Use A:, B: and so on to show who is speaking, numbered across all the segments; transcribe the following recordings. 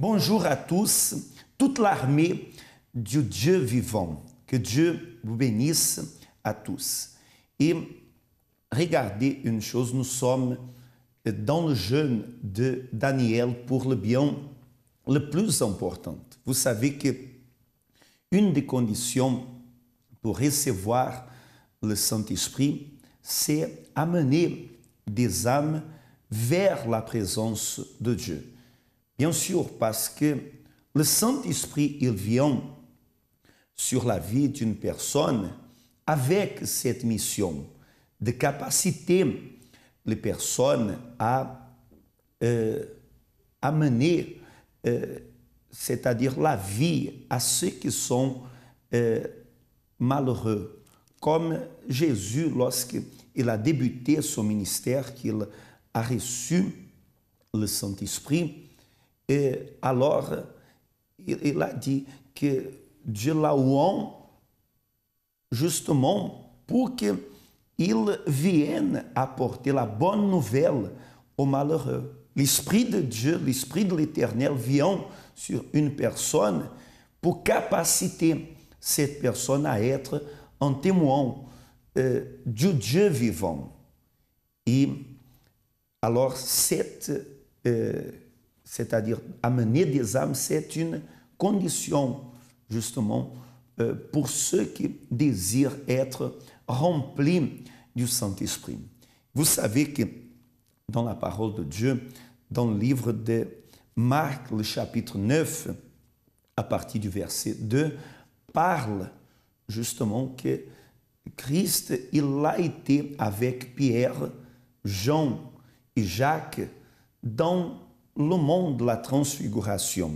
A: Bonjour à tous, toute l'armée du Dieu vivant. Que Dieu vous bénisse à tous. Et regardez une chose, nous sommes dans le jeûne de Daniel pour le bien le plus important. Vous savez que une des conditions pour recevoir le Saint-Esprit, c'est amener des âmes vers la présence de Dieu. Bien sûr, parce que le Saint-Esprit, il vient sur la vie d'une personne avec cette mission de capaciter les personnes à amener, c'est-à-dire la vie à ceux qui sont malheureux. Comme Jésus, lorsqu'il a débuté son ministère, qu'il a reçu le Saint-Esprit, et alors il a dit que Dieu l'a oué justement pour qu'il vienne apporter la bonne nouvelle aux malheureux. L'Esprit de Dieu, l'Esprit de l'Éternel vient sur une personne pour capaciter cette personne à être un témoin du Dieu vivant. Et alors, c'est-à-dire amener des âmes, c'est une condition justement pour ceux qui désirent être remplis du Saint-Esprit. Vous savez que dans la parole de Dieu, dans le livre de Marc, le chapitre 9, à partir du verset 2, parle justement que Christ, il a été avec Pierre, Jean et Jacques dans le monde de la transfiguration.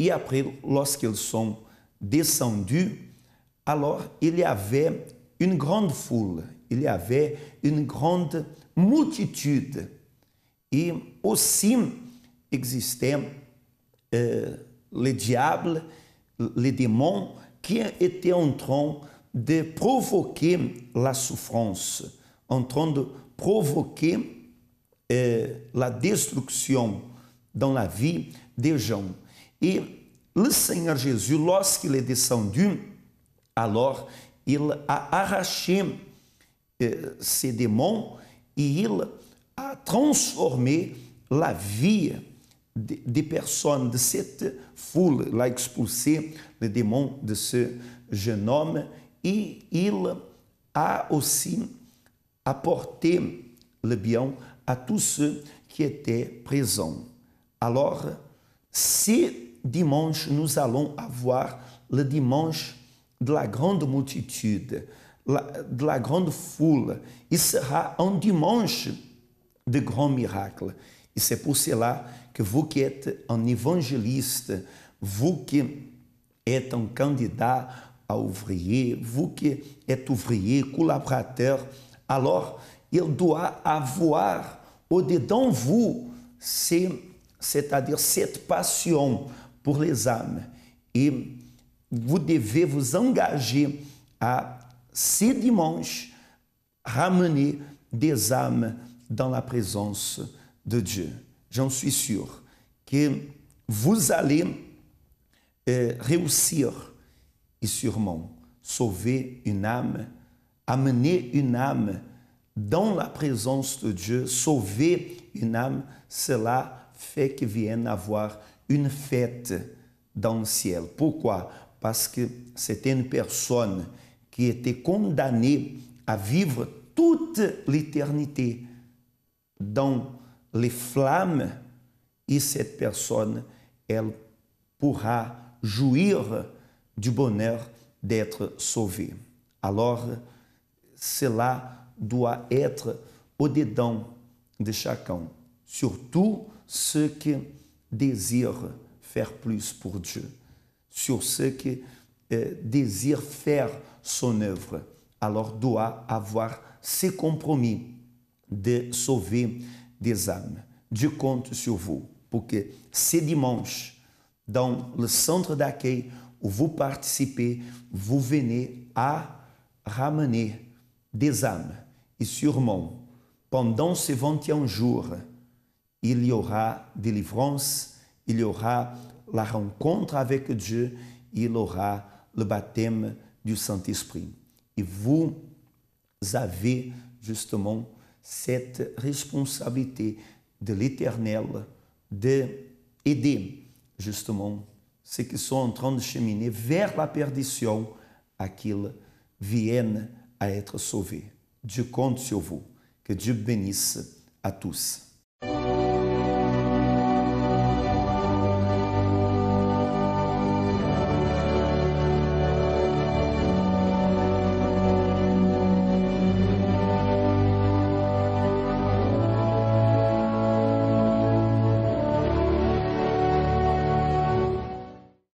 A: Et après, lorsqu'ils sont descendus, alors il y avait une grande foule, il y avait une grande multitude. Et aussi existaient les diables, les démons qui étaient en train de provoquer la souffrance, en train de provoquer la destruction dans la vie des gens. Et le Seigneur Jésus, lorsqu'il est descendu, alors il a arraché ces démons et il a transformé la vie des personnes, de cette foule. Il a expulsé les démons de ce jeune homme et il a aussi apporté le bien à tous ceux qui étaient présents. Alors, ce dimanche, nous allons avoir le dimanche de la grande multitude, de la grande foule. Il sera un dimanche de grands miracles. Et c'est pour cela que vous qui êtes un évangéliste, vous qui êtes un candidat à ouvrier, vous qui êtes ouvrier, collaborateur, alors il doit avoir au-dedans de vous, c'est-à-dire cette passion pour les âmes. Et vous devez vous engager à, ce dimanche, ramener des âmes dans la présence de Dieu. J'en suis sûr que vous allez réussir et sûrement sauver une âme, amener une âme dans la présence de Dieu, sauver une âme. Cela fait qu'il vienne avoir une fête dans le ciel. Pourquoi? Parce que c'était une personne qui était condamnée à vivre toute l'éternité dans les flammes, et cette personne, elle pourra jouir du bonheur d'être sauvée. Alors, cela doit être au-dedans de chacun, surtout ceux qui désirent faire plus pour Dieu, sur ceux qui désirent faire son œuvre, alors doit avoir ce compromis de sauver des âmes. Dieu compte sur vous pour que ce dimanche, dans le centre d'accueil où vous participez, vous venez à ramener des âmes. Et sûrement, pendant ces 21 jours, il y aura délivrance, il y aura la rencontre avec Dieu, il aura le baptême du Saint-Esprit. Et vous avez justement cette responsabilité de l'Éternel d'aider justement ceux qui sont en train de cheminer vers la perdition à qu'ils viennent à être sauvés. Dieu compte sur vous. Que Dieu bénisse à tous.